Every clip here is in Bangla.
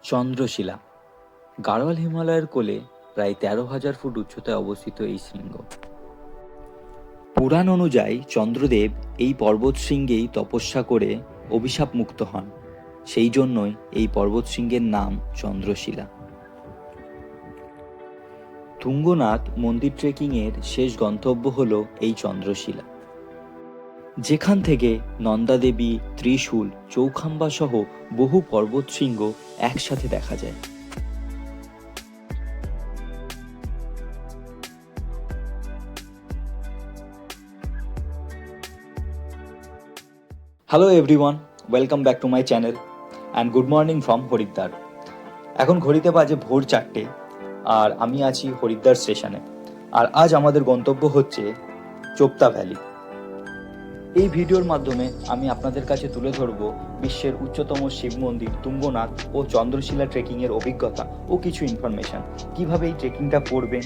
চন্দ্রশিলা গাড়োয়াল হিমালয়ের কোলে প্রায় ১৩,০০০ ফুট উচ্চতায় অবস্থিত এই শৃঙ্গ। পুরাণ অনুযায়ী চন্দ্রদেব এই পর্বতশৃঙ্গেই তপস্যা করে অভিশাপ মুক্ত হন, সেই জন্যই এই পর্বতশৃঙ্গের নাম চন্দ্রশিলা। তুঙ্গনাথ মন্দির ট্রেকিংয়ের শেষ গন্তব্য হল এই চন্দ্রশিলা, যেখান থেকে নন্দাদেবী, ত্রিশূল, চৌখাম্বা সহ বহু পর্বতশৃঙ্গ একসাথে দেখা যায়। Hello everyone, welcome back to my channel and good morning from Haridwar. এখন ঘড়িতে বাজে ভোর 4টে আর আমি আছি হরিদ্বার স্টেশনে। আর আজ আমাদের গন্তব্য হচ্ছে চোপতা ভ্যালি। এই ভিডিওর মাধ্যমে আমি আপনাদের কাছে তুলে ধরব বিশ্বের উচ্চতম শিব মন্দির তুঙ্গনাথ ও চন্দ্রশিলা ট্রেকিংয়ের অভিজ্ঞতা ও কিছু ইনফরমেশন। কিভাবে এই ট্রেকিংটা করবেন,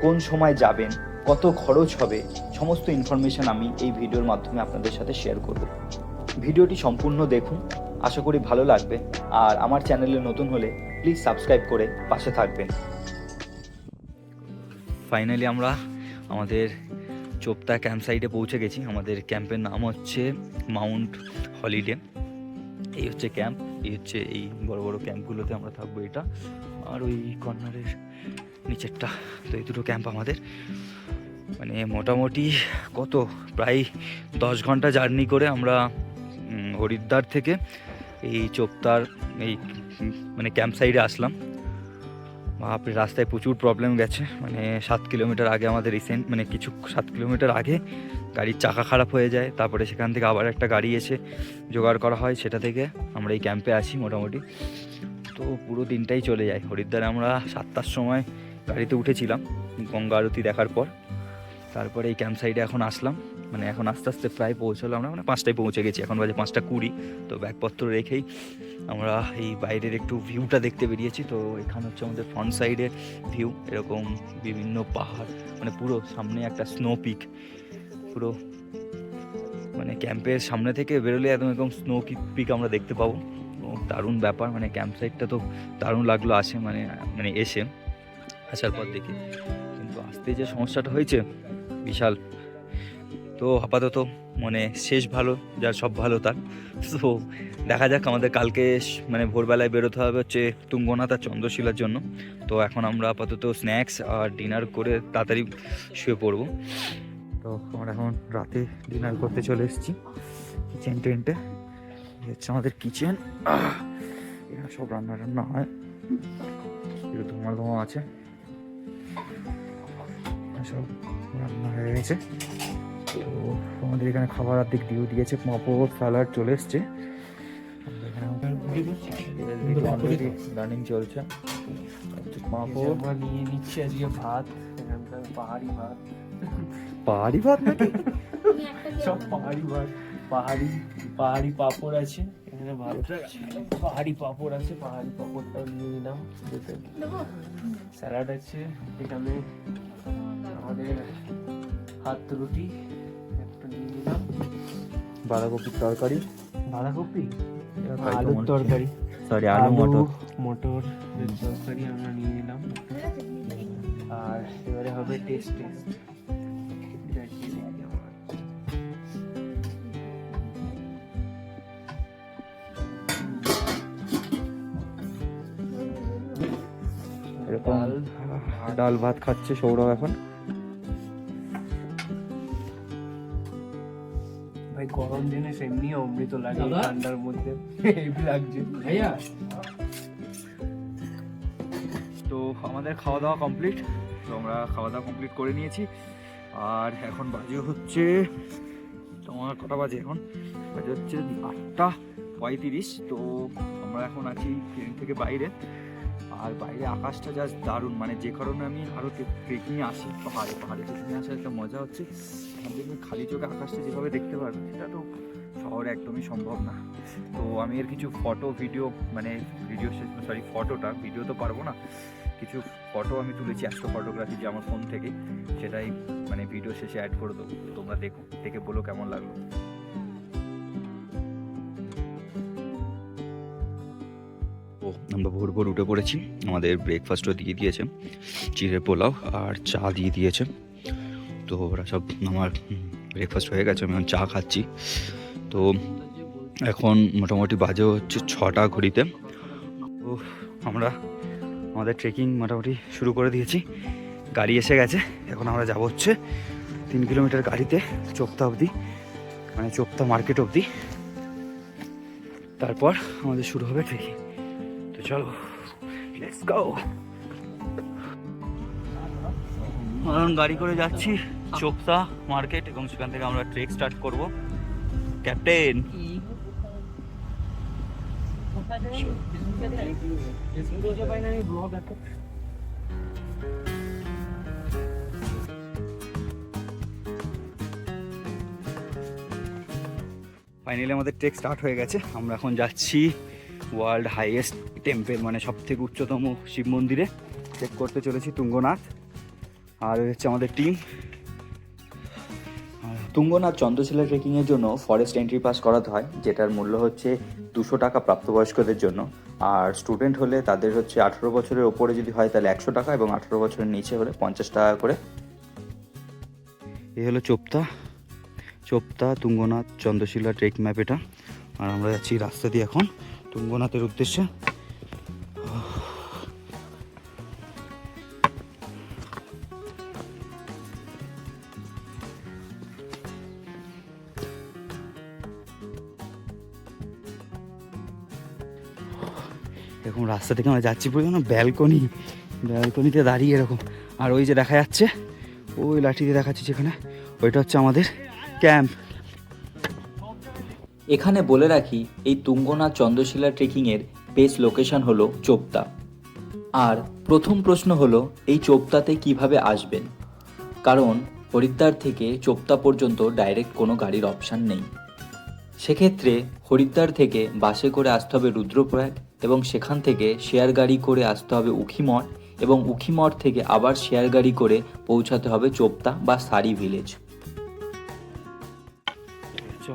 কোন সময় যাবেন, কত খরচ হবে, সমস্ত ইনফরমেশন আমি এই ভিডিওর মাধ্যমে আপনাদের সাথে শেয়ার করব। ভিডিওটি সম্পূর্ণ দেখুন, আশা করি ভালো লাগবে। আর আমার চ্যানেলে নতুন হলে প্লিজ সাবস্ক্রাইব করে পাশে থাকবেন। ফাইনালি আমরা আমাদের চোপতা ক্যাম্প সাইটে পৌঁছে গেছি। আমাদের ক্যাম্পের নাম হচ্ছে মাউন্ট হলিডে। এই হচ্ছে ক্যাম্প, এই হচ্ছে এই বড় বড় ক্যাম্পগুলোতে আমরা থাকবো, এটা আর ওই কর্নারের নিচেরটা। তো এই দুটো ক্যাম্প আমাদের, মানে মোটামুটি প্রায় 10 ঘন্টা জার্নি করে আমরা হরিদ্বার থেকে এই চোপতার এই মানে ক্যাম্প সাইডে আসলাম। আপনি রাস্তায় প্রচুর প্রবলেম গেছে, মানে 7 কিলোমিটার আগে আমাদের কিছু 7 কিলোমিটার আগে গাড়ির চাকা খারাপ হয়ে যায়। তারপরে সেখান থেকে আবার একটা গাড়ি এসে জোগাড় করা হয়, সেটা থেকে আমরা এই ক্যাম্পে আসি মোটামুটি। তো পুরো দিনটাই চলে যায়। হরিদ্বারে আমরা 7টার সময় গাড়িতে উঠেছিলাম গঙ্গা আরতি দেখার পর। তারপরে এই ক্যাম্প সাইডে এখন আসলাম, মানে এখন আস্তে আস্তে প্রায় পৌঁছলাম আমরা, মানে 5টায় পৌঁছে গেছি, এখন বাজে 5:20। তো ব্যাগপত্র রেখেই আমরা এই বাইরের একটু ভিউটা দেখতে বেরিয়েছি। তো এখানে হচ্ছে আমাদের ফ্রন্ট সাইডের ভিউ, এরকম বিভিন্ন পাহাড়, মানে পুরো সামনে একটা স্নো পিক, পুরো মানে ক্যাম্পের সামনে থেকে বেরোলে একদম এরকম স্নো পিক আমরা দেখতে পাবো। দারুণ ব্যাপার, মানে ক্যাম্প সাইটটা তো দারুণ লাগলো মানে এসে আসার পর দেখি। কিন্তু আসতে যে সমস্যাটা হয়েছে বিশাল। তো আপাতত মানে শেষ ভালো, যার সব ভালো তার। তো দেখা যাক, আমাদের কালকে মানে ভোরবেলায় বেরোতে হবে হচ্ছে তুঙ্গনাথ আর চন্দ্রশিলার জন্য। তো এখন আমরা আপাতত স্ন্যাক্স আর ডিনার করে তাড়াতাড়ি শুয়ে পড়বো। তো আমরা এখন রাতে ডিনার করতে চলে এসেছি কিচেন টেন্টে। হচ্ছে আমাদের কিচেন, এখানে সব রান্না হয়, একটু ধোঁয়া আছে, সব রান্না হয়ে গেছে। তো আমাদের এখানে খাবার অর্ধেক দিয়েছে, পাঁপড় স্যালাড চলে এসছে। রানিং চলছে, পাঁপড় নিয়ে নিচ্ছে আজকে ভাত, এখানকার পাহাড়ি ভাত নাকি সব পাহাড়ি পাঁপড় আছে এখানে, ভাত পাহাড়ি পাঁপড় আছে, পাহাড়ি পাঁপড়টাও নিয়ে নিলাম। স্যালাড আছে এখানে, আমাদের হাত রুটি একটা নিয়ে নিলাম, বাঁধাকপির তরকারি, আলুর তরকারি, আলু মটর তরকারি আমরা নিয়ে নিলাম। আর এবারে হবে টেস্ট। এরকম ডাল ভাত খাচ্ছে সৌরভ এখন। ভাই গরম জিনিস এমনি অমৃত লাগে, ঠান্ডার মধ্যে হেভি লাগছে ভাইয়া। তো আমাদের খাওয়া দাওয়া কমপ্লিট, তো আমরা খাওয়া দাওয়া কমপ্লিট করে নিয়েছি। আর এখন বাজে হচ্ছে, তোমার কটা বাজে এখন? বাজে হচ্ছে 8:35। তো আমরা এখন আছি ট্রেন থেকে বাইরে। আর বাইরে আকাশটা জাস্ট দারুণ, মানে যে কারণে আমি আরও ট্রেকিংয়ে আসি, পাহাড়ে ট্রেকিংয়ে আসার একটা মজা হচ্ছে। আপনি খালি চোখে আকাশটা যেভাবে দেখতে পারবেন, সেটা তো শহরে একদমই সম্ভব না। তো আমি এর কিছু ভিডিও তো পারবো না, কিছু ফটো আমি তুলেছি অ্যাস্ট্রোফটোগ্রাফি, যে আমার ফোন থেকে, সেটাই মানে ভিডিও শেষে অ্যাড করে দেবো। তোমরা দেখে বলো কেমন লাগলো। ও আমরা ভোর ভোর উঠে পড়েছি। আমাদের ব্রেকফাস্টও দিয়ে দিয়েছে, চিড়ের পোলাও আর চা দিয়ে দিয়েছে। তো ওরা সব, আমার ব্রেকফাস্ট হয়ে গেছে, আমি এখন চা খাচ্ছি। তো এখন মোটামুটি বাজে হচ্ছে 6টা ঘড়িতে। তো আমরা আমাদের ট্রেকিং মোটামুটি শুরু করে দিয়েছি, গাড়ি এসে গেছে। এখন আমরা যাবো হচ্ছে 3 কিলোমিটার গাড়িতে চোপতা অবধি, মানে চোপতা মার্কেট অবধি। তারপর আমাদের শুরু হবে ট্রেকিং। তো চলো, লেটস গো। এখন গাড়ি করে যাচ্ছি চোপতা মার্কেট এবং সেখান থেকে আমরা ট্রেক স্টার্ট করব। ক্যাপ্টেন, ফাইনালি আমাদের ট্রেক স্টার্ট হয়ে গেছে। আমরা এখন যাচ্ছি ওয়ার্ল্ড হাইয়েস্ট টেম্পেল, মানে সব থেকে উচ্চতম শিব মন্দিরে ট্রেক করতে চলেছি, তুঙ্গনাথ। আর হচ্ছে আমাদের টিম। তুঙ্গনাথ চন্দ্রশিলা ট্রেকিংয়ের জন্য ফরেস্ট এন্ট্রি পাস করাতে হয়, যেটার মূল্য হচ্ছে 200 টাকা প্রাপ্তবয়স্কদের জন্য। আর স্টুডেন্ট হলে তাদের হচ্ছে 18 বছরের ওপরে যদি হয় তাহলে 100 টাকা, এবং 18 বছরের নিচে হলে 50 টাকা করে। এই হলো চোপতা তুঙ্গনাথ চন্দ্রশিলা ট্রেক ম্যাপ এটা। আর আমরা যাচ্ছি রাস্তা দিয়ে এখন তুঙ্গনাথের উদ্দেশ্যে। এরকম রাস্তা থেকে আমরা যাচ্ছি পুরো যেন ব্যালকনিতে দাঁড়িয়ে এরকম। আর ওই যে দেখা যাচ্ছে, ওই লাঠি দিয়ে দেখাচ্ছি যেখানে, ওইটা হচ্ছে আমাদের ক্যাম্প। এখানে বলে রাখি, এই তুঙ্গনাথ চন্দ্রশিলা ট্রেকিংয়ের বেস লোকেশন হলো চোপতা। আর প্রথম প্রশ্ন হলো, এই চোপতাতে কিভাবে আসবেন? কারণ হরিদ্বার থেকে চোপতা পর্যন্ত ডাইরেক্ট কোনো গাড়ির অপশান নেই। সেক্ষেত্রে হরিদ্বার থেকে বাসে করে আসতে হবে রুদ্রপ্রয়াগ, এবং সেখান থেকে শেয়ার গাড়ি করে আসতে হবে উখিমঠ, এবং উখিমঠ থেকে আবার শেয়ার গাড়ি করে পৌঁছাতে হবে চোপতা বা সারি ভিলেজ।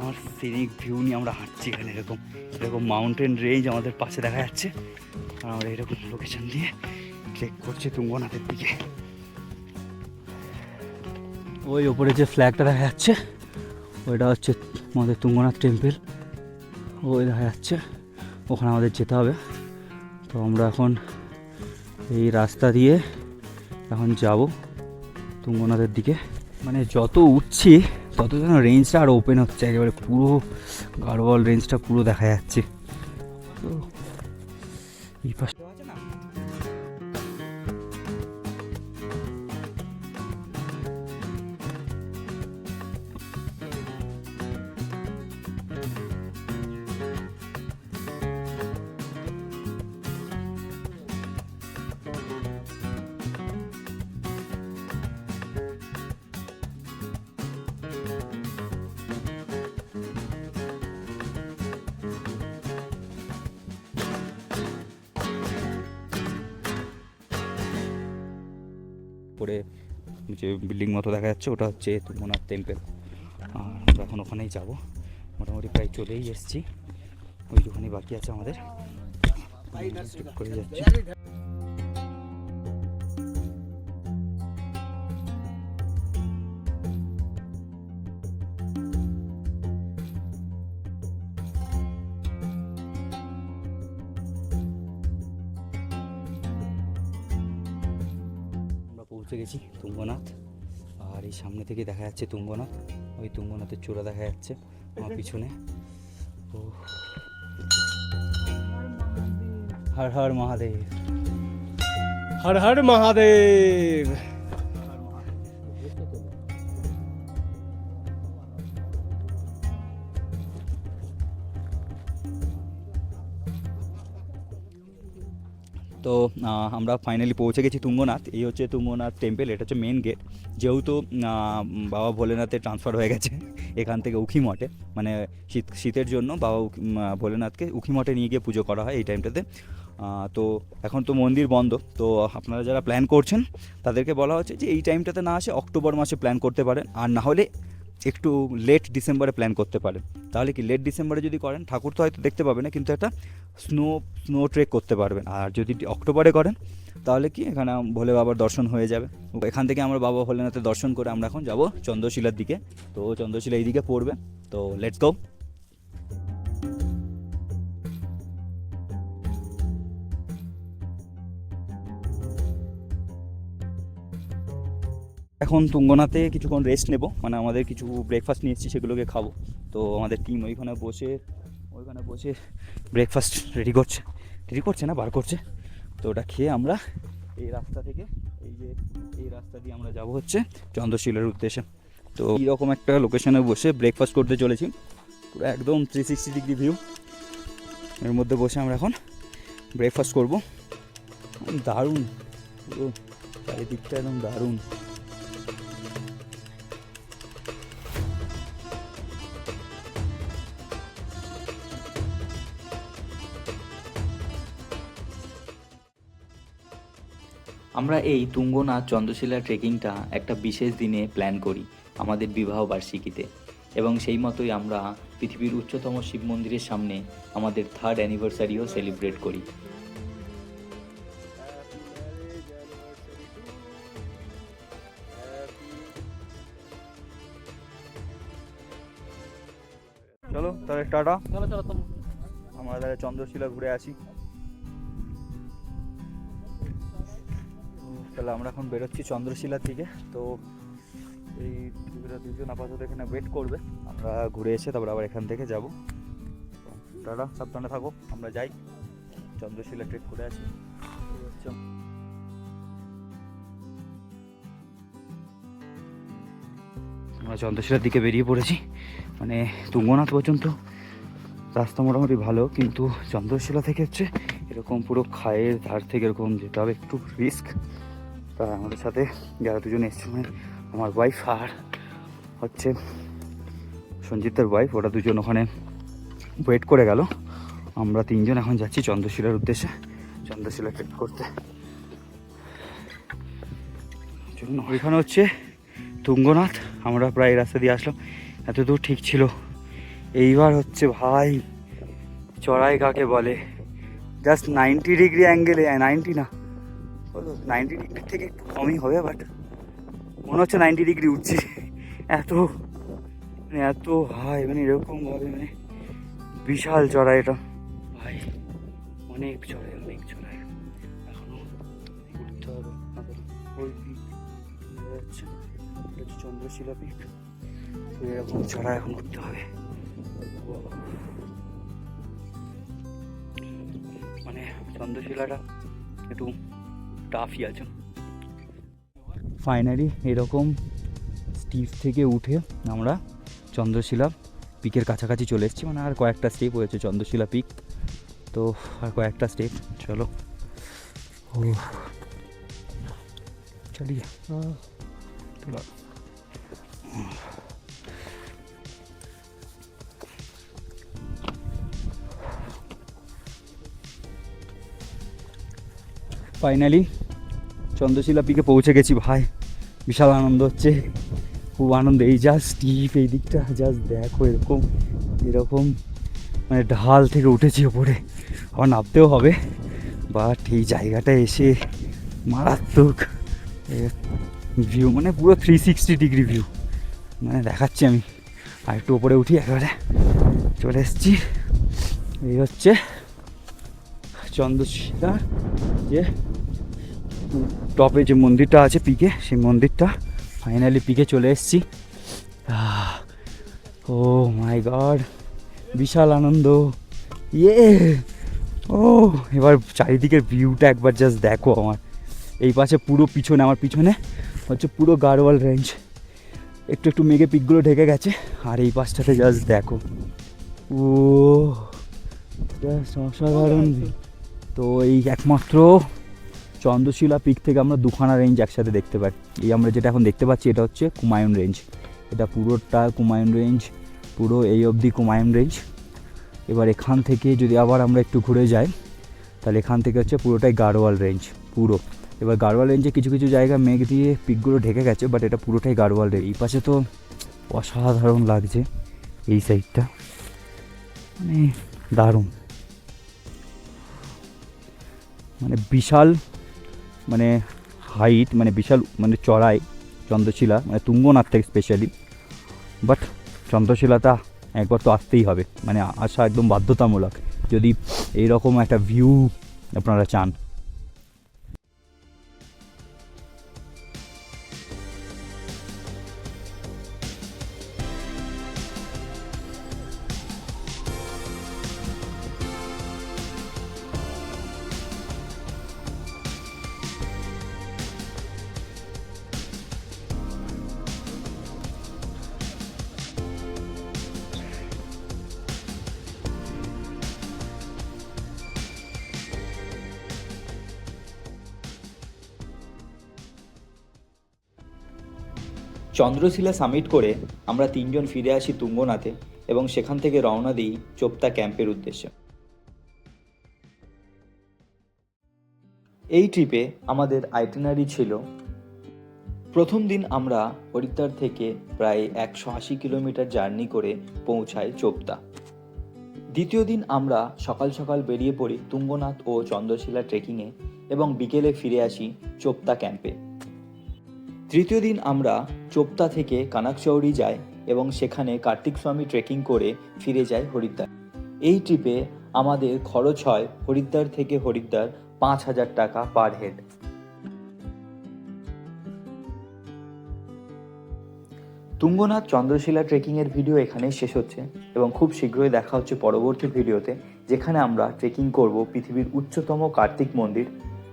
আমার সিনিক ভিউ নিয়ে আমরা হাঁটছি এখানে, এরকম এরকম মাউন্টেন রেঞ্জ আমাদের পাশে দেখা যাচ্ছে। আর আমরা এরকম লোকেশন দিয়ে ট্রেক করছি তুঙ্গনাথের দিকে। ওই ওপরে যে ফ্ল্যাগটা দেখা যাচ্ছে, ওইটা হচ্ছে আমাদের তুঙ্গনাথ টেম্পল। ওই দেখা যাচ্ছে, ওখানে আমাদের যেতে হবে। তো আমরা এখন এই রাস্তা দিয়ে এখন যাব তুঙ্গনাথের দিকে। মানে যত উঠছি তত যেন রেঞ্জটা আর ওপেন হচ্ছে, একেবারে পুরো গাড়োয়াল রেঞ্জটা পুরো দেখা যাচ্ছে। তো এই পাশে আছে না, পরে যে বিল্ডিং মতো দেখা যাচ্ছে ওটা হচ্ছে তুঙ্গনাথ টেম্পল। আর আমরা এখন ওখানেই যাব, মোটামুটি প্রায় চলেই এসেছি, ওইখানেই বাকি আছে আমাদের, করে যাচ্ছি। পৌঁছে গেছি তুঙ্গনাথ। আর এই সামনে থেকে দেখা যাচ্ছে তুঙ্গনাথ, ওই তুঙ্গনাথের চূড়া দেখা যাচ্ছে আমার পিছনে। ও হর হর মহাদেব, হর হর মহাদেব। তো আমরা ফাইনালি পৌঁছে গেছি তুঙ্গনাথ। এই হচ্ছে তুঙ্গনাথ টেম্পল, এটা হচ্ছে মেন গেট। যেহেতু বাবা ভোলেনাথের ট্রান্সফার হয়ে গেছে এখান থেকে উখিমঠে, মানে শীতের জন্য বাবা ভোলেনাথকে উখিমঠে নিয়ে গিয়ে পুজো করা হয় এই টাইমটাতে। তো এখন তো মন্দির বন্ধ, তো আপনারা যারা প্ল্যান করছেন তাদেরকে বলা হচ্ছে যে এই টাইমটাতে না আসে অক্টোবর মাসে প্ল্যান করতে পারেন, আর না হলে একটু লেট ডিসেম্বরে প্ল্যান করতে পারেন। তাহলে কি লেট ডিসেম্বরে যদি করেন ঠাকুর তো হয়তো দেখতে পাবেন না, কিন্তু একটা স্নো ট্রেক করতে পারবেন। আর যদি অক্টোবরে করেন তাহলে কি এখানে ভোলে বাবার দর্শন হয়ে যাবে। এখান থেকে আমরা বাবা ভোলেনাথের দর্শন করে আমরা এখন যাব চন্দ্রশিলার দিকে। তো চন্দ্রশিলা এই দিকে পড়বে, তো লেটস গো। এখন তুঙ্গনাতে কিছুক্ষণ রেস্ট নেব, মানে আমাদের কিছু ব্রেকফাস্ট নিয়ে এসেছি সেগুলোকে খাবো। তো আমাদের টিম ওইখানে বসে ব্রেকফাস্ট রেডি করছে না বার করছে। তো ওটা খেয়ে আমরা এই রাস্তা থেকে এই রাস্তা দিয়ে আমরা যাব হচ্ছে চন্দ্রশিলার উদ্দেশ্যে। তো এইরকম একটা লোকেশনে বসে ব্রেকফাস্ট করতে চলেছি, পুরো একদম 360 ডিগ্রি ভিউ এর মধ্যে বসে আমরা এখন ব্রেকফাস্ট করব। দারুণ, পুরো চারিদিকটা একদম দারুণ। আমরা এই তুঙ্গনাথ চন্দ্রশিলা ট্রেকিংটা একটা বিশেষ দিনে প্ল্যান করি আমাদের বিবাহ বার্ষিকীতে, এবং সেই মতোই আমরা পৃথিবীর উচ্চতম শিব মন্দিরের সামনে আমাদের 3rd অ্যানিভার্সারিও সেলিব্রেট করি। চলো তাহলে টাটা, চলো আমরা তাহলে চন্দ্রশিলা ঘুরে আসি। তাহলে আমরা এখন বেরোচ্ছি চন্দ্রশিলার দিকে। তো এই দুজন আপাতত এখানে ওয়েট করবে, আমরা ঘুরে এসে তারপর আবার এখান থেকে যাব। টাটা, সাবধানে থাকো, আমরা যাই চন্দ্রশিলা ট্রেক করে আসি। আমরা চন্দ্রশিলার দিকে বেরিয়ে পড়েছি, মানে তুঙ্গনাথ পর্যন্ত রাস্তা মোটামুটি ভালো, কিন্তু চন্দ্রশিলা থেকে হচ্ছে এরকম পুরো খায়ের ধার থেকে এরকম যেতে হবে, একটু রিস্ক। তা আমাদের সাথে যারা দুজন এসছে, মানে আমার ওয়াইফ আর হচ্ছে সঞ্জিতের ওয়াইফ, ওরা দুজন ওখানে ওয়েট করে গেল। আমরা 3 জন এখন যাচ্ছি চন্দ্রশিলার উদ্দেশ্যে, চন্দ্রশিলা ট্রেক করতে জন্য। ওইখানে হচ্ছে তুঙ্গনাথ, আমরা প্রায় এই রাস্তা দিয়ে আসলাম, এত দূর ঠিক ছিল। এইবার হচ্ছে ভাই চড়াই কাকে বলে, জাস্ট 90 ডিগ্রি অ্যাঙ্গেলে, 90 না বলো 90 ডিগ্রি থেকে একটু কমই হবে, বাট মনে হচ্ছে 90 ডিগ্রি উঠছে। এত হাই, মানে এরকমভাবে, মানে বিশাল চড়াই এটা ভাই, অনেক চড়াই। এখনো উঠতে হবে। ওই পিক যাচ্ছে, চন্দ্রশিলা পিক, তো এরকম চড়াই এখন উঠতে হবে। মানে চন্দ্রশিলাটা একটু টাফই আছে। ফাইনালি এরকম স্টিপ থেকে উঠে আমরা চন্দ্রশিলা পিকের কাছাকাছি চলে এসেছি, মানে আর কয়েকটা স্টেপ হয়েছে চন্দ্রশিলা পিক, তো আর কয়েকটা স্টেপ। চলো চলিয়ে ফাইনালি চন্দ্রশিলা পিকে পৌঁছে গেছি ভাই, বিশাল আনন্দ হচ্ছে, খুব আনন্দ। এই জাস্ট স্টিপ, এই দিকটা জাস্ট দেখো, এরকম মানে ঢাল থেকে উঠেছি ওপরে, আবার নামতেও হবে, বাট এই জায়গাটা এসে মারাত্মক ভিউ, মানে পুরো 360 ডিগ্রি ভিউ মানে দেখাচ্ছি আমি। আর একটু ওপরে উঠি, একেবারে চলে এসেছি। এই হচ্ছে চন্দ্রশিলা যে টপে যে মন্দিরটা আছে পিকে, সেই মন্দিরটা। ফাইনালি পিকে চলে এসেছি। ও মাই গড, বিশাল আনন্দ, ও এবার চারিদিকের ভিউটা একবার জাস্ট দেখো। আমার এই পাশে পুরো পিছনে, আমার পিছনে হচ্ছে পুরো গাড়োয়াল রেঞ্জ, একটু মেঘে পিকগুলো ঢেকে গেছে, আর এই পাশটাতে জাস্ট দেখো, ও জাস্ট অসাধারণ। তো এই একমাত্র চন্দ্রশিলা পিক থেকে আমরা 2খানা রেঞ্জ একসাথে দেখতে পাই। এই আমরা যেটা এখন দেখতে পাচ্ছি এটা হচ্ছে কুমায়ুন রেঞ্জ, এটা পুরোটা কুমায়ুন রেঞ্জ, পুরো এই অবধি কুমায়ুন রেঞ্জ। এবার এখান থেকে যদি আবার আমরা একটু ঘুরে যাই, তাহলে এখান থেকে হচ্ছে পুরোটাই গাড়োয়াল রেঞ্জ পুরো। এবার গাড়োয়াল রেঞ্জে কিছু কিছু জায়গা মেঘ দিয়ে পিকগুলো ঢেকে গেছে, বাট এটা পুরোটাই গাড়োয়াল রেঞ্জ। এই পাশে তো অসাধারণ লাগছে এই সাইডটা, মানে দারুণ, মানে বিশাল, মানে হাইট, মানে বিশাল, মানে চড়াই চন্দ্রশিলা, মানে তুঙ্গনাথ থেকে স্পেশালি। বাট চন্দ্রশিলাটা একবার তো আসতেই হবে, মানে আসা একদম বাধ্যতামূলক যদি এইরকম একটা ভিউ আপনারা চান। চন্দ্রশিলা সামিট করে আমরা তিনজন ফিরে আসি তুঙ্গনাথে এবং সেখান থেকে রওনা দিই চোপতা ক্যাম্পের উদ্দেশ্যে। এই ট্রিপে আমাদের আইটিনারি ছিল, প্রথম দিন আমরা হরিদ্বার থেকে প্রায় 180 কিলোমিটার জার্নি করে পৌঁছাই চোপতা। দ্বিতীয় দিন আমরা সকাল সকাল বেরিয়ে পড়ি তুঙ্গনাথ ও চন্দ্রশিলা ট্রেকিংয়ে এবং বিকেলে ফিরে আসি চোপতা ক্যাম্পে। তৃতীয় দিন আমরা চোপতা থেকে কানাকচৌরি যাই এবং সেখানে কার্তিক স্বামী ট্রেকিং করে ফিরে যাই হরিদ্বার। এই ট্রিপে আমাদের খরচ হয় হরিদ্বার থেকে হরিদ্বার 5,000 টাকা পার হেড। তুঙ্গনাথ চন্দ্রশিলা ট্রেকিংয়ের ভিডিও এখানেই শেষ হচ্ছে এবং খুব শীঘ্রই দেখা হচ্ছে পরবর্তী ভিডিওতে, যেখানে আমরা ট্রেকিং করব পৃথিবীর উচ্চতম কার্তিক মন্দির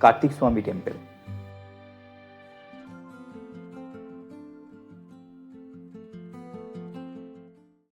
কার্তিক স্বামী টেম্পল।